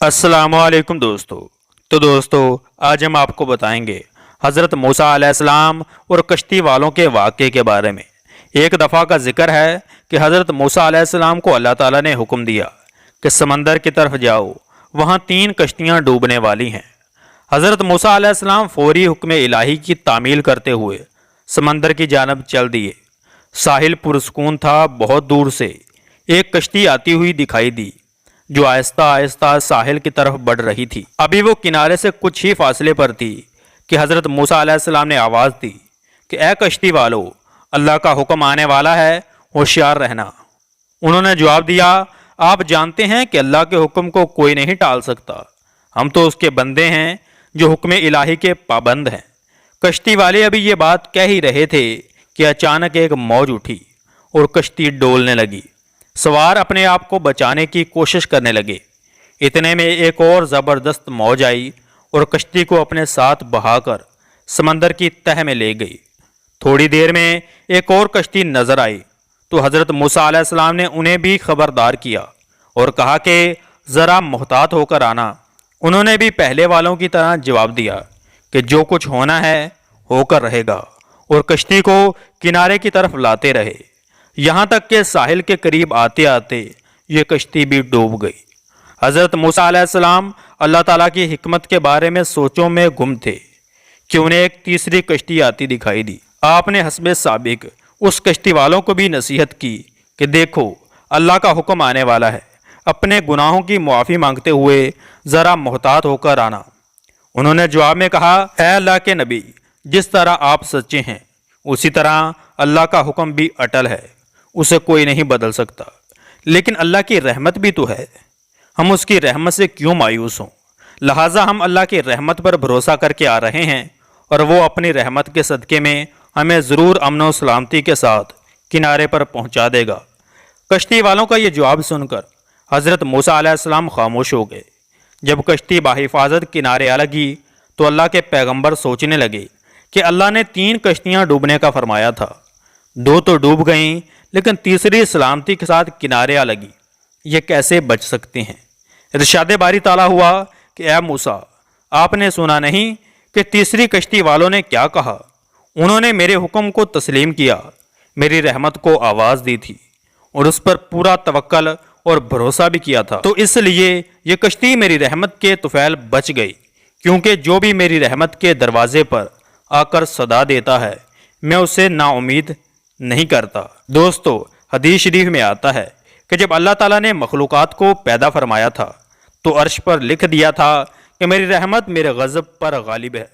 अस्सलाम वालेकुम दोस्तों। तो दोस्तों आज हम आपको बताएंगे हज़रत मूसा अलैहिस्सलाम और कश्ती वालों के वाक़े के बारे में। एक दफ़ा का जिक्र है कि हज़रत मूसा अलैहिस्सलाम को अल्लाह ताला ने हुक्म दिया कि समंदर की तरफ जाओ, वहाँ 3 कश्तियाँ डूबने वाली हैं। हज़रत मूसा अलैहिस्सलाम फ़ौरी हुक्म इलाही की तामील करते हुए समंदर की जानब चल दिए। साहिल पुरस्कून था। बहुत दूर से एक कश्ती आती हुई दिखाई दी जो आहिस्ता आहिस्ता साहिल की तरफ बढ़ रही थी। अभी वो किनारे से कुछ ही फासले पर थी कि हज़रत मूसा अलैहिस्सलाम ने आवाज़ दी कि ए कश्ती वालो, अल्लाह का हुक्म आने वाला है, होशियार रहना। उन्होंने जवाब दिया, आप जानते हैं कि अल्लाह के हुक्म को कोई नहीं टाल सकता। हम तो उसके बंदे हैं जो हुक्म इलाही के पाबंद हैं। कश्ती वाले अभी ये बात कह ही रहे थे कि अचानक एक मौज उठी और कश्ती डोलने लगी। सवार अपने आप को बचाने की कोशिश करने लगे। इतने में एक और ज़बरदस्त मौज आई और कश्ती को अपने साथ बहाकर समंदर की तह में ले गई। थोड़ी देर में एक और कश्ती नज़र आई तो हज़रत मूसा अलैहिस्सलाम ने उन्हें भी खबरदार किया और कहा कि ज़रा मुहतात होकर आना। उन्होंने भी पहले वालों की तरह जवाब दिया कि जो कुछ होना है होकर रहेगा, और कश्ती को किनारे की तरफ लाते रहे। यहाँ तक कि साहिल के करीब आते आते ये कश्ती भी डूब गई। हज़रत मूसा अलैहिस्सलाम अल्लाह ताला की हिकमत के बारे में सोचों में गुम थे कि उन्हें एक तीसरी कश्ती आती दिखाई दी। आपने हस्बे साबिक उस कश्ती वालों को भी नसीहत की कि देखो, अल्लाह का हुक्म आने वाला है, अपने गुनाहों की मुआफ़ी मांगते हुए ज़रा मुहतात होकर आना। उन्होंने जवाब में कहा, ऐ अल्लाह के नबी, जिस तरह आप सच्चे हैं उसी तरह अल्लाह का हुक्म भी अटल है, उसे कोई नहीं बदल सकता। लेकिन अल्लाह की रहमत भी तो है, हम उसकी रहमत से क्यों मायूस हों? लिहाजा हम अल्लाह की रहमत पर भरोसा करके आ रहे हैं और वो अपनी रहमत के सदक़े में हमें ज़रूर अमन और सलामती के साथ किनारे पर पहुंचा देगा। कश्ती वालों का ये जवाब सुनकर हज़रत मूसा अलैहिस्सलाम खामोश हो गए। जब कश्ती बाहिफाजत किनारे आ लगी तो अल्लाह के पैगंबर सोचने लगे कि अल्लाह ने 3 कश्तियाँ डूबने का फरमाया था। 2 तो डूब गईं, लेकिन तीसरी सलामती के साथ किनारे आ लगी। ये कैसे बच सकते हैं? इरशाद बारी ताला हुआ कि ए मूसा, आपने सुना नहीं कि तीसरी कश्ती वालों ने क्या कहा? उन्होंने मेरे हुक्म को तस्लीम किया, मेरी रहमत को आवाज़ दी थी और उस पर पूरा तवक्कल और भरोसा भी किया था। तो इसलिए ये कश्ती मेरी रहमत के तुफैल बच गई, क्योंकि जो भी मेरी रहमत के दरवाजे पर आकर सदा देता है, मैं उसे नाउमीद नहीं करता। दोस्तों, हदीस शरीफ में आता है कि जब अल्लाह ताला ने मखलूक़ात को पैदा फरमाया था तो अर्श पर लिख दिया था कि मेरी रहमत मेरे गज़ब पर गालिब है।